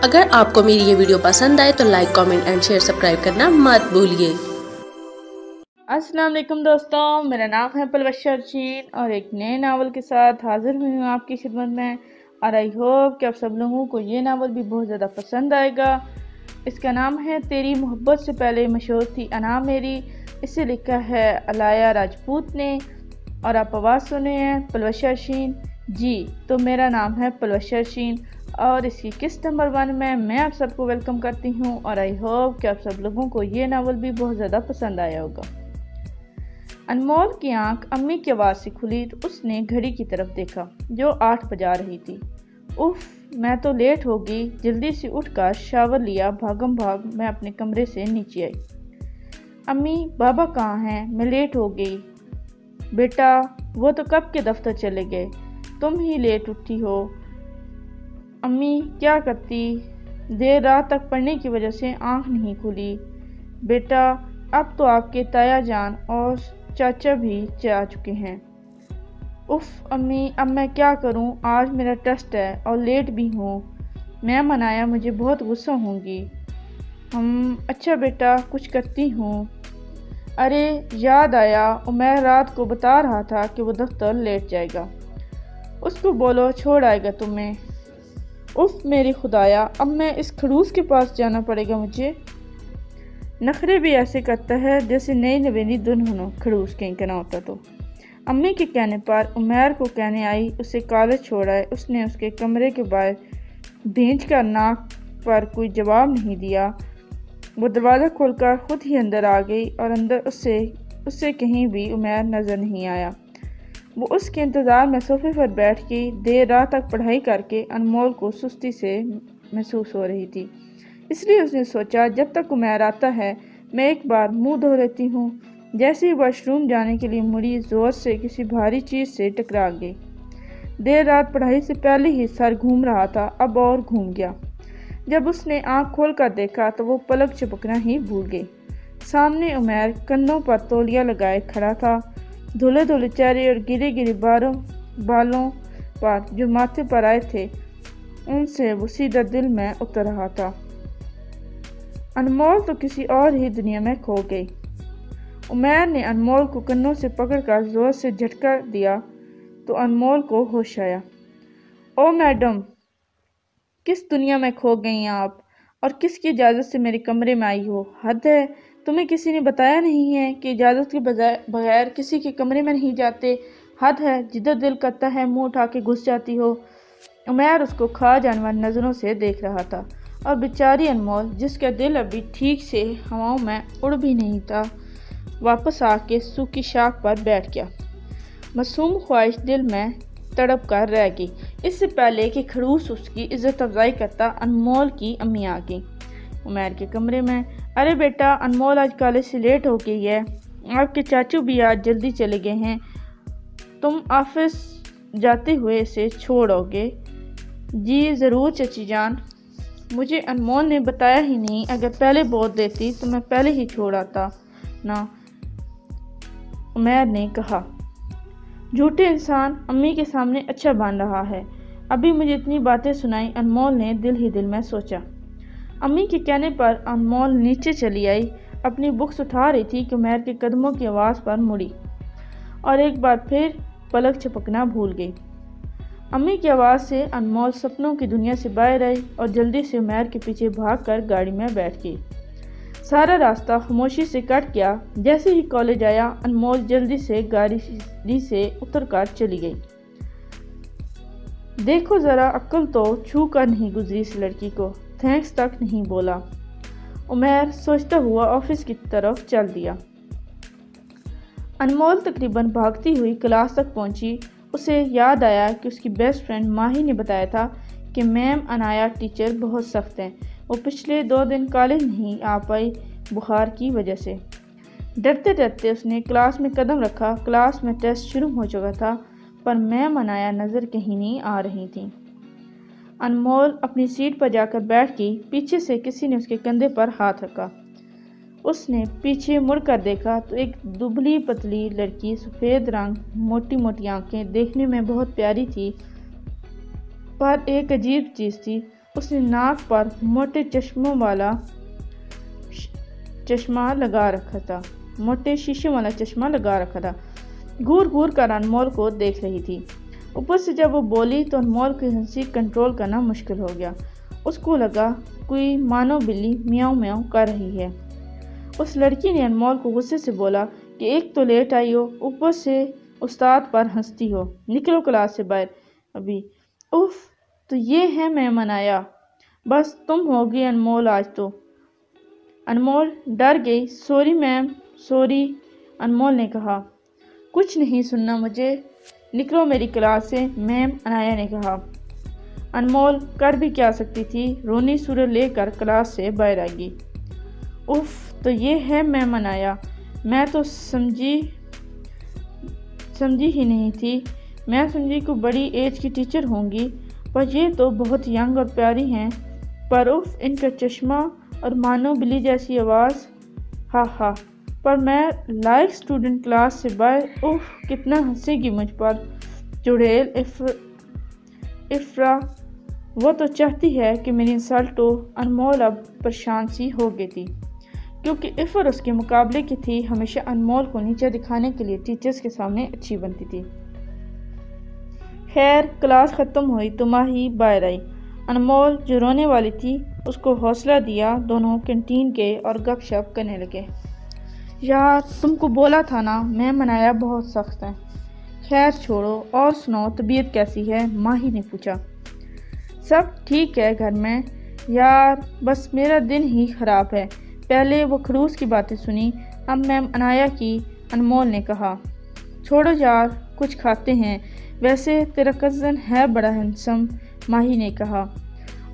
اگر آپ کو میری یہ ویڈیو پسند آئے تو like, comment and share, subscribe کرنا مت بھولیے۔ السلام علیکم دوستوں، میرا نام ہے پلوش شرجین اور ایک نئے ناول کے ساتھ حاضر ہوئی ہوں آپ کی خدمت میں، اور آئی ہوپ کہ آپ سب لوگوں کو یہ ناول بھی بہت زیادہ پسند آئے گا۔ اس کا نام ہے تیری محبت سے پہلے مشہور تھی انا میری۔ اسے لکھا ہے علیہ راجپوت نے اور آپ آواز سنے ہیں پلوش شرجین جی۔ تو میرا نام ہے پلوش شرجین اور اس کی قسط نمبر 1 میں آپ سب کو ویلکم کرتی ہوں، اور آئی ہوپ کہ آپ سب لوگوں کو یہ ناول بھی بہت زیادہ پسند آیا ہوگا۔ انمول کی آنکھ امی کی آواز سے کھلی تو اس نے گھڑی کی طرف دیکھا جو 8 بجا رہی تھی۔ اف، میں تو لیٹ ہو گئی۔ جلدی سے اٹھ کر شاور لیا، بھاگم بھاگ میں اپنے کمرے سے نیچے آئی۔ امی، بابا کہاں ہیں؟ میں لیٹ ہو گئی۔ بیٹا، وہ تو کب کے دفتر چلے گئے، تم ہی لیٹ اٹھی ہو۔ امی، کیا کرتی، دیر رات تک پڑھنے کی وجہ سے آنکھ نہیں کھلی۔ بیٹا، اب تو آپ کے تایا جان اور چاچا بھی جا چکے ہیں۔ اف امی، اب میں کیا کروں، آج میرا ٹیسٹ ہے اور لیٹ بھی ہوں۔ میم انایا مجھے بہت غصہ ہوں گی۔ اچھا بیٹا، کچھ کرتی ہوں۔ ارے یاد آیا، عمیر رات کو بتا رہا تھا کہ وہ دفتر لیٹ جائے گا۔ اس کو بولو چھوڑ آئے گا تمہیں۔ اف میری خدایا، اب میں اس کھڑوس کے پاس جانا پڑے گا مجھے۔ نخرے بھی ایسے کرتا ہے جیسے نئی نویلی دلہن ہو، کھڑوس کہیں کا نہ ہوتا تو۔ امی کے کہنے پر عمیر کو کہنے آئی اسے کالج چھوڑ آئے۔ اس نے اس کے کمرے کے باہر بھینچ کر ناک پر کوئی جواب نہیں دیا۔ وہ دروازہ کھول کر خود ہی اندر آ گئی اور اندر اس سے کہیں بھی عمیر نظر نہیں آیا۔ وہ اس کے انتظار میں صوفے پر بیٹھ گئی۔ دیر رات تک پڑھائی کر کے انمول کو سستی سے محسوس ہو رہی تھی، اس لیے اس نے سوچا جب تک عمیر آتا ہے میں ایک بار منہ دھو لیتی ہوں۔ جیسے ہی واش روم جانے کے لیے مڑی، زور سے کسی بھاری چیز سے ٹکرا گئی۔ دیر رات پڑھائی سے پہلے ہی سر گھوم رہا تھا، اب اور گھوم گیا۔ جب اس نے آنکھ کھول کر دیکھا تو وہ پلک چپکنا ہی بھول گئی۔ سامنے عمیر کندھوں پر تولیہ لگائے کھڑا تھا، دھلے دھلے چہرے اور گرے گرے بالوں پر جو ماتھے پر آئے تھے ان سے وہ سیدھا دل میں اتر رہا تھا۔ انمول تو کسی اور ہی دنیا میں کھو گئی۔ عمیر نے انمول کو کنوں سے پکڑ کر زور سے جھٹکا دیا تو انمول کو ہوش آیا۔ او میڈم، کس دنیا میں کھو گئی ہیں آپ، اور کس کی اجازت سے میرے کمرے میں آئی ہو؟ حد ہے، تمہیں کسی نے بتایا نہیں ہے کہ اجازت کے بغیر کسی کے کمرے میں نہیں جاتے؟ حد ہے، جدھر دل کرتا ہے منہ اٹھا کے گھس جاتی ہو۔ عمیر اس کو کھا جانور نظروں سے دیکھ رہا تھا، اور بیچاری انمول جس کا دل ابھی ٹھیک سے ہواؤں میں اڑ بھی نہیں تھا، واپس آ کے سوکھی شاخ پر بیٹھ گیا۔ معصوم خواہش دل میں تڑپ کر رہ گئی۔ اس سے پہلے کہ کھڑوس اس کی عزت افزائی کرتا، انمول کی امی آ گئی عمیر کے کمرے میں۔ ارے بیٹا، انمول آج کالج سے لیٹ ہو گئی ہے، آپ کے چاچو بھی آج جلدی چلے گئے ہیں، تم آفس جاتے ہوئے اسے چھوڑو گے؟ جی ضرور چچی جان، مجھے انمول نے بتایا ہی نہیں، اگر پہلے بول دیتی تو میں پہلے ہی چھوڑ آتا نا، عمیر نے کہا۔ جھوٹے انسان، امی کے سامنے اچھا بن رہا ہے، ابھی مجھے اتنی باتیں سنائی، انمول نے دل ہی دل میں سوچا۔ امی کے کہنے پر انمول نیچے چلی آئی، اپنی بکس اٹھا رہی تھی کہ عمیر کے قدموں کی آواز پر مڑی اور ایک بار پھر پلک چپکنا بھول گئی۔ امی کی آواز سے انمول سپنوں کی دنیا سے باہر آئی اور جلدی سے عمیر کے پیچھے بھاگ کر گاڑی میں بیٹھ گئی۔ سارا راستہ خاموشی سے کٹ گیا۔ جیسے ہی کالج آیا، انمول جلدی سے گاڑی سے اتر کر چلی گئی۔ دیکھو ذرا، عقل تو چھو کر نہیں گزری اس لڑکی کو، تھینکس تک نہیں بولا۔ عمیر سوچتا ہوا آفس کی طرف چل دیا۔ انمول تقریباً بھاگتی ہوئی کلاس تک پہنچی۔ اسے یاد آیا کہ اس کی بیسٹ فرینڈ ماہی نے بتایا تھا کہ میم انایا ٹیچر بہت سخت ہیں۔ وہ پچھلے 2 دن کالج نہیں آ پائی بخار کی وجہ سے۔ ڈرتے ڈرتے اس نے کلاس میں قدم رکھا۔ کلاس میں ٹیسٹ شروع ہو چکا تھا پر میم انایا نظر کہیں نہیں آ رہی تھیں۔ انمول اپنی سیٹ پر جا کر بیٹھ گئی۔ پیچھے سے کسی نے اس کے کندھے پر ہاتھ رکھا۔ اس نے پیچھے مڑ کر دیکھا تو ایک دبلی پتلی لڑکی، سفید رنگ، موٹی موٹی آنکھیں، دیکھنے میں بہت پیاری تھی، پر ایک عجیب چیز تھی، اس نے ناک پر موٹے چشموں والا چشمہ لگا رکھا تھا، موٹے شیشے والا چشمہ لگا رکھا تھا۔ گھور گھور کر انمول کو دیکھ رہی تھی۔ اوپر سے جب وہ بولی تو انمول کی ہنسی کنٹرول کرنا مشکل ہو گیا۔ اس کو لگا کوئی مانو بلی میاؤں میاؤں کر رہی ہے۔ اس لڑکی نے انمول کو غصے سے بولا کہ ایک تو لیٹ آئی ہو، اوپر سے استاد پر ہنستی ہو، نکلو کلاس سے باہر ابھی۔ اف، تو یہ ہے مہمان آیا، بس تم ہوگی انمول آج تو۔ انمول ڈر گئی۔ سوری میم، سوری، انمول نے کہا۔ کچھ نہیں سننا مجھے، نکلو میری کلاس سے، میم انایا نے کہا۔ انمول کر بھی کیا سکتی تھی، رونی صورت لے کر کلاس سے باہر آ گئی۔ اف، تو یہ ہے میم انایا، میں تو سمجھی ہی نہیں تھی، میں سمجھی کہ بڑی ایج کی ٹیچر ہوں گی، پر یہ تو بہت ینگ اور پیاری ہیں، پر اف، ان کا چشمہ اور مانو بلی جیسی آواز، ہا ہا، پر میں لائک اسٹوڈنٹ کلاس سے باہر، اف، کتنا ہنسے گی مجھ پر۔ چڑیل افرا، وہ تو چاہتی ہے کہ میری انسلٹ ہو۔ انمول اب پریشان سی ہو گئی تھی، کیونکہ افر اس کے مقابلے کی تھی، ہمیشہ انمول کو نیچے دکھانے کے لیے ٹیچرز کے سامنے اچھی بنتی تھی۔ خیر، کلاس ختم ہوئی تو ماہی باہر آئی۔ انمول جو رونے والی تھی اس کو حوصلہ دیا، دونوں کینٹین گئے اور گپ شپ کرنے لگے۔ یار، تم کو بولا تھا نا، میں منایا بہت سخت ہے۔ خیر چھوڑو، اور سنو، طبیعت کیسی ہے؟ ماہی نے پوچھا۔ سب ٹھیک ہے گھر میں، یار بس میرا دن ہی خراب ہے۔ پہلے وہ خلوص کی باتیں سنی، اب میم انایا کی، انمول نے کہا۔ چھوڑو یار، کچھ کھاتے ہیں، ویسے تیرا کزن ہے بڑا ہینڈسم، ماہی نے کہا،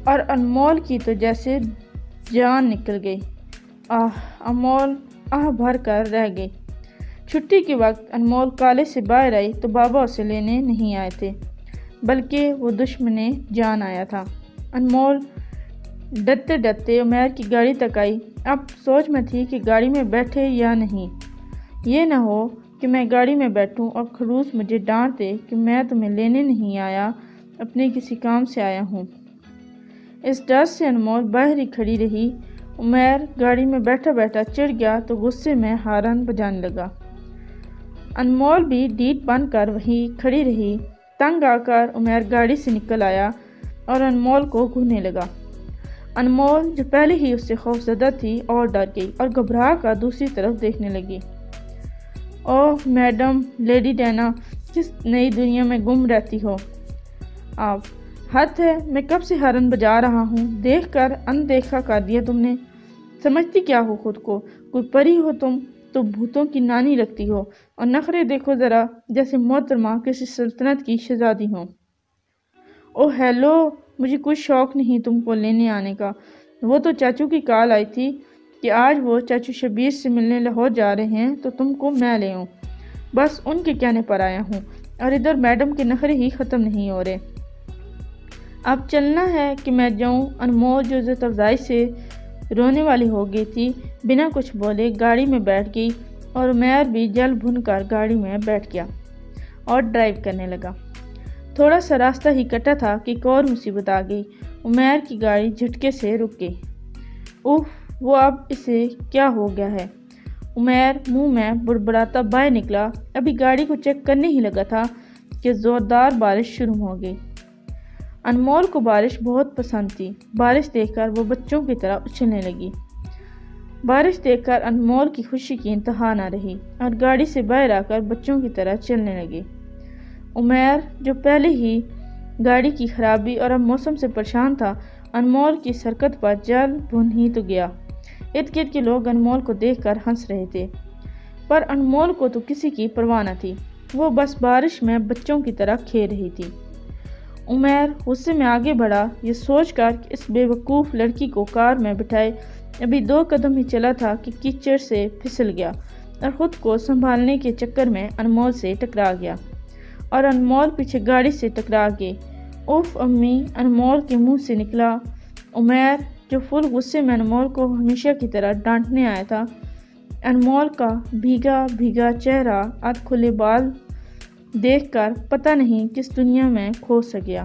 اور انمول کی تو جیسے جان نکل گئی۔ انمول آہ بھر کر رہ گئی۔ چھٹی کے وقت انمول کالج سے باہر آئی تو بابا اسے لینے نہیں آئے تھے، بلکہ وہ دشمن جان آیا تھا۔ انمول ڈرتے ڈرتے عمیر کی گاڑی تک آئی۔ اب سوچ میں تھی کہ گاڑی میں بیٹھے یا نہیں، یہ نہ ہو کہ میں گاڑی میں بیٹھوں اور خلوص مجھے ڈانٹ دے کہ میں تمہیں لینے نہیں آیا، اپنے کسی کام سے آیا ہوں۔ اس ڈر سے انمول باہر ہی کھڑی رہی۔ عمیر گاڑی میں بیٹھا بیٹھا چڑھ گیا تو غصے میں ہارن بجانے لگا۔ انمول بھی ڈیٹ بن کر وہیں کھڑی رہی۔ تنگ آ کر عمیر گاڑی سے نکل آیا اور انمول کو گھورنے لگا۔ انمول جو پہلے ہی اس سے خوفزدہ تھی اور ڈر گئی اور گھبرا کر دوسری طرف دیکھنے لگی۔ اوہ میڈم، لیڈی ڈینا، کس نئی دنیا میں گم رہتی ہو آپ؟ حد ہے، میں کب سے ہارن بجا رہا ہوں، دیکھ کر اندیکھا کر دیا تم نے۔ سمجھتی کیا ہو خود کو، کوئی پری ہو تم تو بھوتوں کی نانی لگتی ہو، اور نخرے دیکھو ذرا، جیسے محترمہ کسی سلطنت کی شہزادی ہو۔ اوہ ہیلو، مجھے کوئی شوق نہیں تم کو لینے آنے کا، وہ تو چاچو کی کال آئی تھی کہ آج وہ چاچو شبیر سے ملنے لاہور جا رہے ہیں تو تم کو میں لے آؤں، بس ان کے کہنے پر آیا ہوں، اور ادھر میڈم کے نخرے ہی ختم نہیں ہو رہے۔ اب چلنا ہے کہ میں جاؤں؟ انمول جو عزت افزائی سے رونے والی ہو گئی تھی، بنا کچھ بولے گاڑی میں بیٹھ گئی، اور عمیر بھی جل بھن کر گاڑی میں بیٹھ گیا اور ڈرائیو کرنے لگا۔ تھوڑا سا راستہ ہی کٹا تھا کہ ایک اور مصیبت آ گئی۔ عمیر کی گاڑی جھٹکے سے رک گئی۔ اوہ، وہ اب اسے کیا ہو گیا ہے؟ عمیر منہ میں بڑبڑاتا باہر نکلا۔ ابھی گاڑی کو چیک کرنے ہی لگا تھا کہ زوردار بارش شروع ہو گئی۔ انمول کو بارش بہت پسند تھی۔ بارش دیکھ کر وہ بچوں کی طرح اچھلنے لگی۔ بارش دیکھ کر انمول کی خوشی کی انتہا نہ رہی اور گاڑی سے باہر آ کر بچوں کی طرح چلنے لگی۔ عمیر جو پہلے ہی گاڑی کی خرابی اور اب موسم سے پریشان تھا، انمول کی اس حرکت پر جل بھن ہی تو گیا۔ ارد گرد کے لوگ انمول کو دیکھ کر ہنس رہے تھے، پر انمول کو تو کسی کی پرواہ نہ تھی، وہ بس بارش میں بچوں کی طرح کھیل رہی تھی۔ عمیر غصے میں آگے بڑھا، یہ سوچ کر کہ اس بے وقوف لڑکی کو کار میں بٹھائے ابھی 2 قدم ہی چلا تھا کہ کیچڑ سے پھسل گیا اور خود کو سنبھالنے کے چکر میں انمول سے ٹکرا گیا، اور انمول پیچھے گاڑی سے ٹکرا گئی۔ اوف امی، انمول کے منہ سے نکلا۔ عمیر جو فل غصے میں انمول کو ہمیشہ کی طرح ڈانٹنے آیا تھا، انمول کا بھیگا بھیگا چہرہ، آدھ کھلے بال دیکھ کر پتہ نہیں کس دنیا میں کھو سا گیا۔